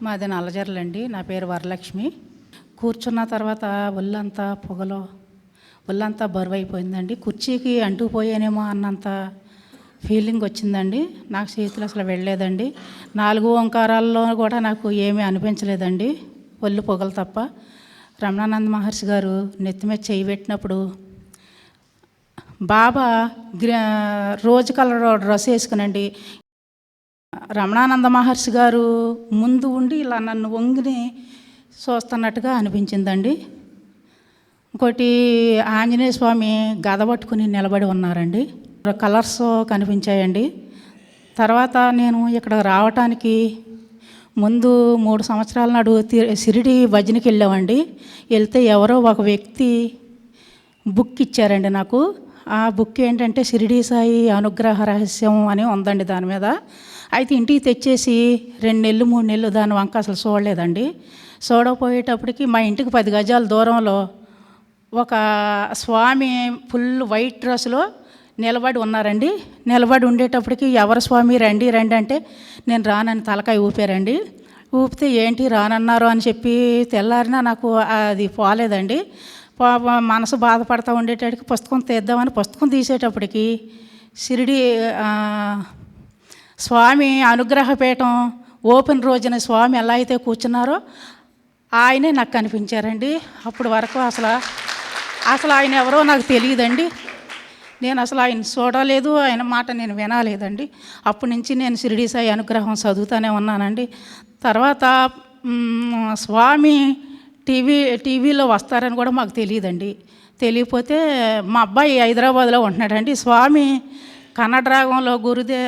మాది నల్లజర్లండి. నా పేరు వరలక్ష్మి. కూర్చున్న తర్వాత ఒళ్ళంతా పొగలో ఒళ్ళంతా బరువైపోయిందండి. కుర్చీకి అంటుకుపోయానేమో అన్నంత ఫీలింగ్ వచ్చిందండి. నాకు చేతులు అసలు వెళ్ళలేదండి. 4 ఓంకారాల్లో కూడా నాకు ఏమీ అనిపించలేదండి, ఒళ్ళు పొగలు తప్ప. రమణానంద మహర్షి గారు నెత్తి మీద చేయి పెట్టినప్పుడు బాబా రోజు కలర్ డ్రెస్ వేసుకునండి రమణానంద మహర్షి గారు ముందు ఉండి ఇలా నన్ను వంగిని చూస్తున్నట్టుగా అనిపించిందండి. ఇంకోటి ఆంజనేయ స్వామి గద పట్టుకుని నిలబడి ఉన్నారండి. కలర్స్ కనిపించాయండి. తర్వాత నేను ఇక్కడ రావటానికి ముందు 3 సంవత్సరాల నాడు షిరిడి భజనకి వెళ్ళామండి. వెళ్తే ఎవరో ఒక వ్యక్తి బుక్ ఇచ్చారండి నాకు. ఆ బుక్ ఏంటంటే షిరిడి సాయి అనుగ్రహ రహస్యం అని ఉందండి దాని మీద. అయితే ఇంటికి తెచ్చేసి 2 నెలలు 3 నెలలు దాని వంక అసలు చూడలేదండి. చూడకపోయేటప్పటికి మా ఇంటికి 10 గజాల దూరంలో ఒక స్వామి ఫుల్ వైట్ డ్రెస్లో నిలబడి ఉన్నారండి. నిలబడి ఉండేటప్పటికి ఎవరు స్వామి రండి రండి అంటే నేను రానని తలకాయ ఊపారండి. ఊపితే ఏంటి రానన్నారు అని చెప్పి తెల్లారినా నాకు అది పోలేదండి. మనసు బాధపడతా ఉండేటప్పటికి పుస్తకం తీద్దామని పుస్తకం తీసేటప్పటికి షిరిడి స్వామి అనుగ్రహపీఠం ఓపెన్ రోజున స్వామి ఎలా అయితే కూర్చున్నారో ఆయనే నాకు కనిపించారండి. అప్పటి వరకు అసలు ఆయన ఎవరో నాకు తెలియదండి. నేను అసలు ఆయన చూడలేదు, ఆయన మాట నేను వినలేదండి. అప్పటి నుంచి నేను షిరిడి సాయి అనుగ్రహం చదువుతూనే ఉన్నానండి. తర్వాత స్వామి టీవీలో వస్తారని కూడా మాకు తెలియదండి. తెలియకపోతే మా అబ్బాయి హైదరాబాద్లో ఉంటున్నాడండి. స్వామి కన్నడ రాగంలో గురుదే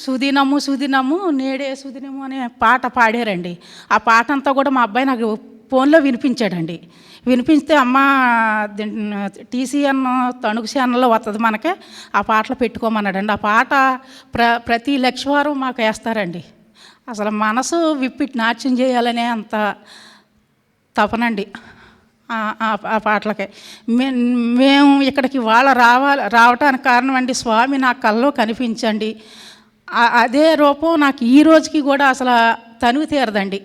సుదినము సుదినము నేడే సుదినము అనే పాట పాడారండి. ఆ పాట అంతా కూడా మా అబ్బాయి నాకు ఫోన్లో వినిపించాడండి. వినిపిస్తే అమ్మ టీసీఎన్ తణుకు ఛానల్లో వస్తుంది మనకే, ఆ పాటలు పెట్టుకోమన్నాడండి. ఆ పాట ప్రతి లక్షవారం మాకు వేస్తారండి. అసలు మనసు విప్పి నాట్యం చేయాలనే అంత తపనండి ఆ పాటలకే. మేము ఇక్కడికి రావటానికి కారణం అండి స్వామి నా కల్లో కనిపించండి. అదే రూపం నాకు ఈ రోజుకి కూడా అసలు తనువు తీరదండి.